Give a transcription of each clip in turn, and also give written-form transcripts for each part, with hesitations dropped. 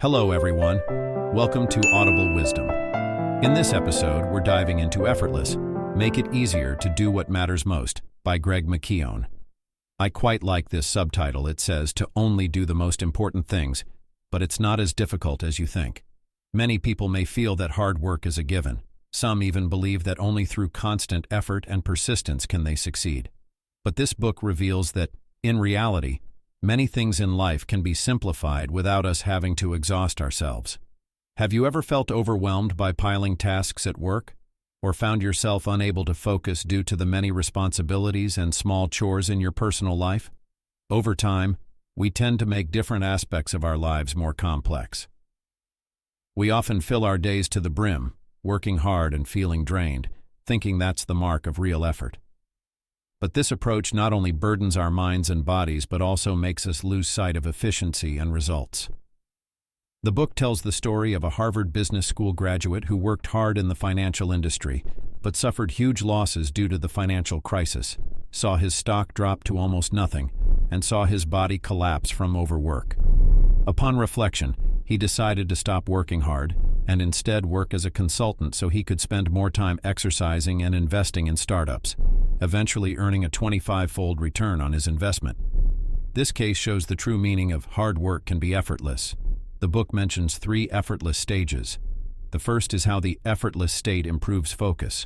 Hello, everyone. Welcome to Audible Wisdom. In this episode, we're diving into Effortless, Make It Easier to Do What Matters Most by Greg McKeown. I quite like this subtitle. It says to only do the most important things, but it's not as difficult as you think. Many people may feel that hard work is a given. Some even believe that only through constant effort and persistence can they succeed. But this book reveals that, in reality, many things in life can be simplified without us having to exhaust ourselves. Have you ever felt overwhelmed by piling tasks at work? Or found yourself unable to focus due to the many responsibilities and small chores in your personal life? Over time, we tend to make different aspects of our lives more complex. We often fill our days to the brim, working hard and feeling drained, thinking that's the mark of real effort. But this approach not only burdens our minds and bodies, but also makes us lose sight of efficiency and results. The book tells the story of a Harvard Business School graduate who worked hard in the financial industry, but suffered huge losses due to the financial crisis, saw his stock drop to almost nothing, and saw his body collapse from overwork. Upon reflection, he decided to stop working hard and instead work as a consultant so he could spend more time exercising and investing in startups, eventually earning a 25-fold return on his investment. This case shows the true meaning of hard work can be effortless. The book mentions 3 effortless stages. The first is how the effortless state improves focus.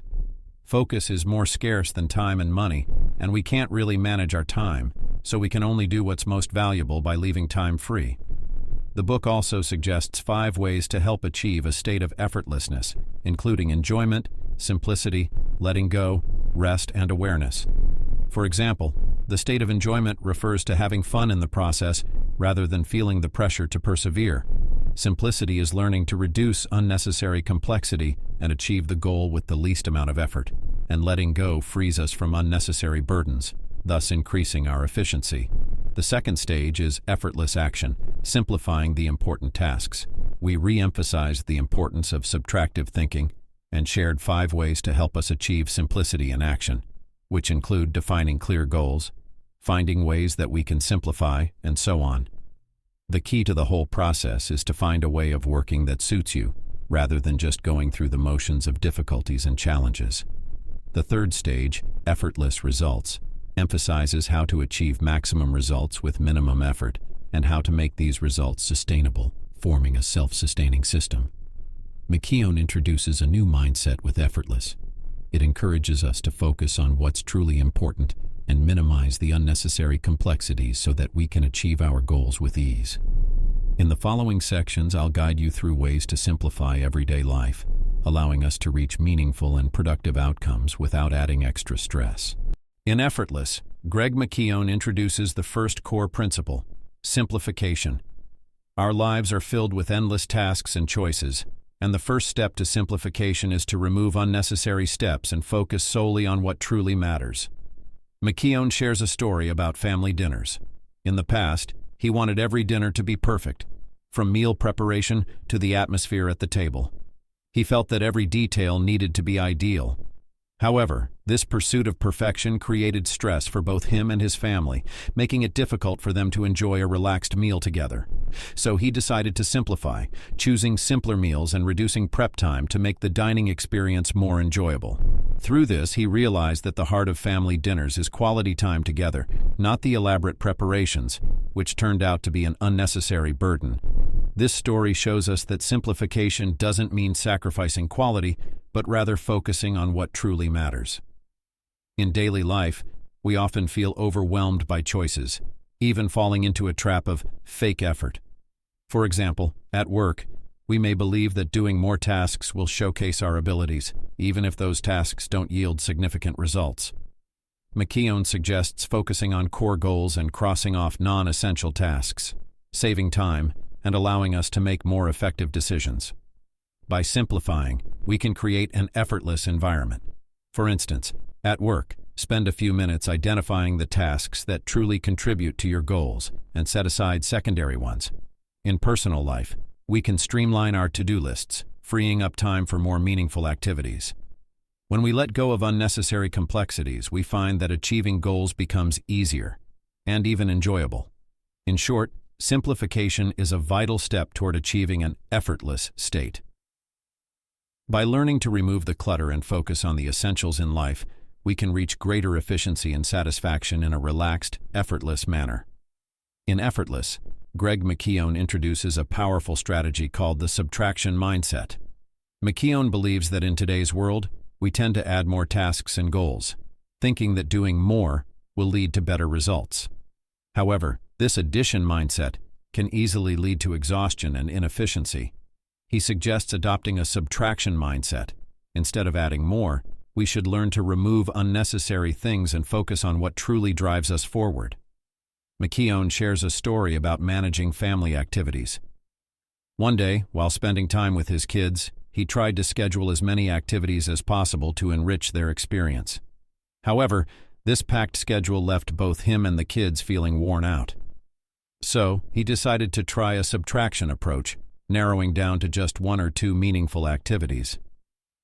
Focus is more scarce than time and money, and we can't really manage our time, so we can only do what's most valuable by leaving time free. The book also suggests 5 ways to help achieve a state of effortlessness, including enjoyment, simplicity, letting go, rest, and awareness. For example, the state of enjoyment refers to having fun in the process rather than feeling the pressure to persevere. Simplicity is learning to reduce unnecessary complexity and achieve the goal with the least amount of effort. And letting go frees us from unnecessary burdens, thus increasing our efficiency. The second stage is effortless action, simplifying the important tasks. We re-emphasized the importance of subtractive thinking and shared 5 ways to help us achieve simplicity in action, which include defining clear goals, finding ways that we can simplify, and so on. The key to the whole process is to find a way of working that suits you, rather than just going through the motions of difficulties and challenges. The third stage, effortless results, emphasizes how to achieve maximum results with minimum effort and how to make these results sustainable, forming a self-sustaining system. McKeown introduces a new mindset with Effortless. It encourages us to focus on what's truly important and minimize the unnecessary complexities so that we can achieve our goals with ease. In the following sections, I'll guide you through ways to simplify everyday life, allowing us to reach meaningful and productive outcomes without adding extra stress. In Effortless, Greg McKeown introduces the first core principle, simplification. Our lives are filled with endless tasks and choices, and the first step to simplification is to remove unnecessary steps and focus solely on what truly matters. McKeown shares a story about family dinners. In the past, he wanted every dinner to be perfect, from meal preparation to the atmosphere at the table. He felt that every detail needed to be ideal. However, this pursuit of perfection created stress for both him and his family, making it difficult for them to enjoy a relaxed meal together. So he decided to simplify, choosing simpler meals and reducing prep time to make the dining experience more enjoyable. Through this, he realized that the heart of family dinners is quality time together, not the elaborate preparations, which turned out to be an unnecessary burden. This story shows us that simplification doesn't mean sacrificing quality, but rather focusing on what truly matters. In daily life, we often feel overwhelmed by choices, even falling into a trap of fake effort. For example, at work, we may believe that doing more tasks will showcase our abilities, even if those tasks don't yield significant results. McKeown suggests focusing on core goals and crossing off non-essential tasks, saving time and allowing us to make more effective decisions. By simplifying, we can create an effortless environment. For instance, at work, spend a few minutes identifying the tasks that truly contribute to your goals and set aside secondary ones. In personal life, we can streamline our to-do lists, freeing up time for more meaningful activities. When we let go of unnecessary complexities, we find that achieving goals becomes easier and even enjoyable. In short, simplification is a vital step toward achieving an effortless state. By learning to remove the clutter and focus on the essentials in life, we can reach greater efficiency and satisfaction in a relaxed, effortless manner. In Effortless, Greg McKeown introduces a powerful strategy called the subtraction mindset. McKeown believes that in today's world, we tend to add more tasks and goals, thinking that doing more will lead to better results. However, this addition mindset can easily lead to exhaustion and inefficiency. He suggests adopting a subtraction mindset. Instead of adding more, we should learn to remove unnecessary things and focus on what truly drives us forward. McKeown shares a story about managing family activities. One day, while spending time with his kids, he tried to schedule as many activities as possible to enrich their experience. However, this packed schedule left both him and the kids feeling worn out. So, he decided to try a subtraction approach, narrowing down to just 1 or 2 meaningful activities.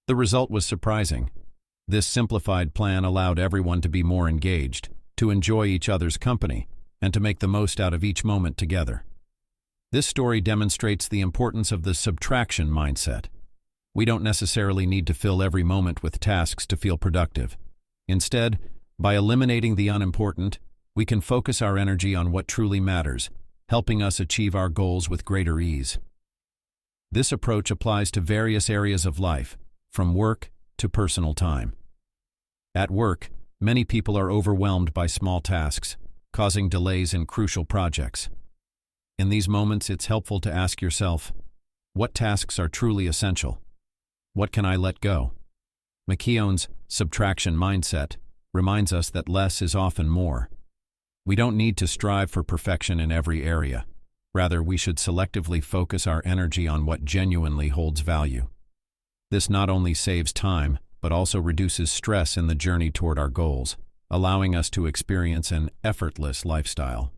The result was surprising. This simplified plan allowed everyone to be more engaged, to enjoy each other's company, and to make the most out of each moment together. This story demonstrates the importance of the subtraction mindset. We don't necessarily need to fill every moment with tasks to feel productive. Instead, by eliminating the unimportant, we can focus our energy on what truly matters, helping us achieve our goals with greater ease. This approach applies to various areas of life, from work to personal time. At work, many people are overwhelmed by small tasks, causing delays in crucial projects. In these moments, it's helpful to ask yourself, what tasks are truly essential? What can I let go? McKeown's subtraction mindset reminds us that less is often more. We don't need to strive for perfection in every area. Rather, we should selectively focus our energy on what genuinely holds value. This not only saves time, but also reduces stress in the journey toward our goals, allowing us to experience an effortless lifestyle.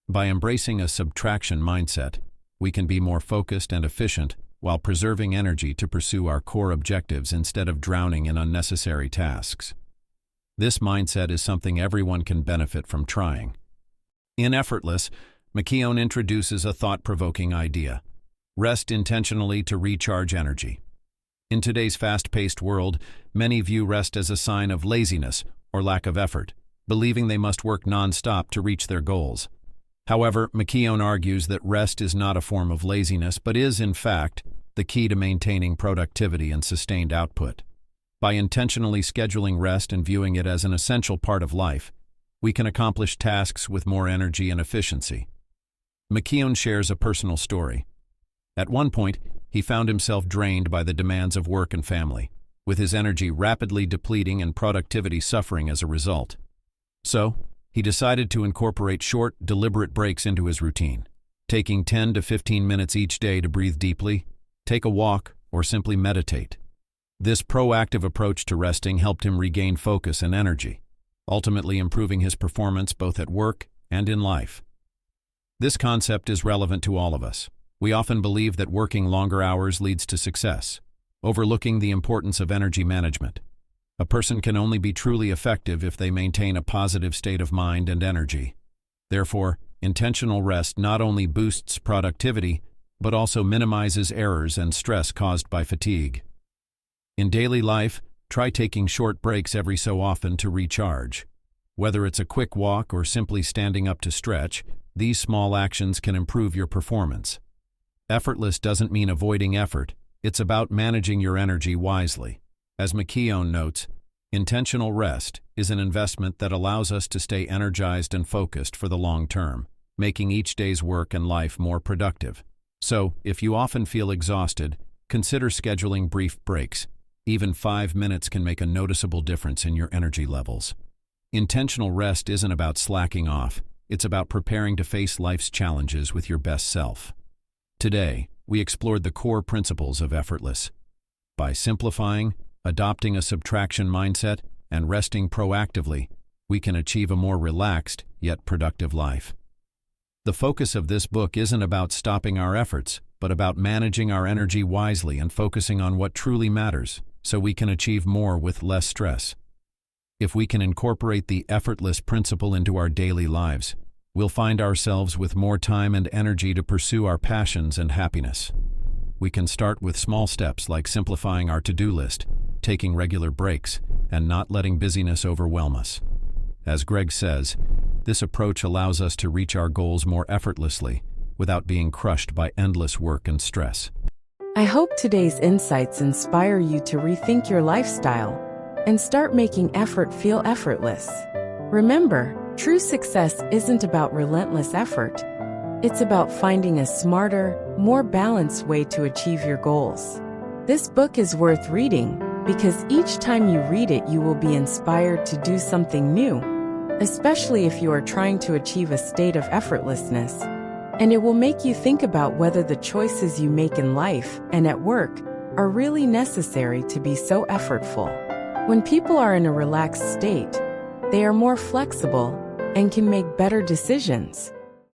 By embracing a subtraction mindset, we can be more focused and efficient while preserving energy to pursue our core objectives instead of drowning in unnecessary tasks. This mindset is something everyone can benefit from trying. In Effortless, McKeown introduces a thought-provoking idea: rest intentionally to recharge energy. In today's fast-paced world, many view rest as a sign of laziness or lack of effort, believing they must work non-stop to reach their goals. However, McKeown argues that rest is not a form of laziness, but is, in fact, the key to maintaining productivity and sustained output. By intentionally scheduling rest and viewing it as an essential part of life, we can accomplish tasks with more energy and efficiency. McKeown shares a personal story. At one point, he found himself drained by the demands of work and family, with his energy rapidly depleting and productivity suffering as a result. So, he decided to incorporate short, deliberate breaks into his routine, taking 10 to 15 minutes each day to breathe deeply, take a walk, or simply meditate. This proactive approach to resting helped him regain focus and energy, ultimately improving his performance both at work and in life. This concept is relevant to all of us. We often believe that working longer hours leads to success, overlooking the importance of energy management. A person can only be truly effective if they maintain a positive state of mind and energy. Therefore, intentional rest not only boosts productivity, but also minimizes errors and stress caused by fatigue. In daily life, try taking short breaks every so often to recharge. Whether it's a quick walk or simply standing up to stretch, these small actions can improve your performance. Effortless doesn't mean avoiding effort. It's about managing your energy wisely. As McKeown notes, intentional rest is an investment that allows us to stay energized and focused for the long term, making each day's work and life more productive. So, if you often feel exhausted, consider scheduling brief breaks. Even 5 minutes can make a noticeable difference in your energy levels. Intentional rest isn't about slacking off. It's about preparing to face life's challenges with your best self. Today, we explored the core principles of Effortless. By simplifying, adopting a subtraction mindset, and resting proactively, we can achieve a more relaxed, yet productive life. The focus of this book isn't about stopping our efforts, but about managing our energy wisely and focusing on what truly matters, so we can achieve more with less stress. If we can incorporate the effortless principle into our daily lives, we'll find ourselves with more time and energy to pursue our passions and happiness. We can start with small steps like simplifying our to-do list, taking regular breaks, and not letting busyness overwhelm us. As Greg says, this approach allows us to reach our goals more effortlessly, without being crushed by endless work and stress. I hope today's insights inspire you to rethink your lifestyle and start making effort feel effortless. Remember, true success isn't about relentless effort. It's about finding a smarter, more balanced way to achieve your goals. This book is worth reading because each time you read it, you will be inspired to do something new, especially if you are trying to achieve a state of effortlessness. And it will make you think about whether the choices you make in life and at work are really necessary to be so effortful. When people are in a relaxed state, they are more flexible and can make better decisions.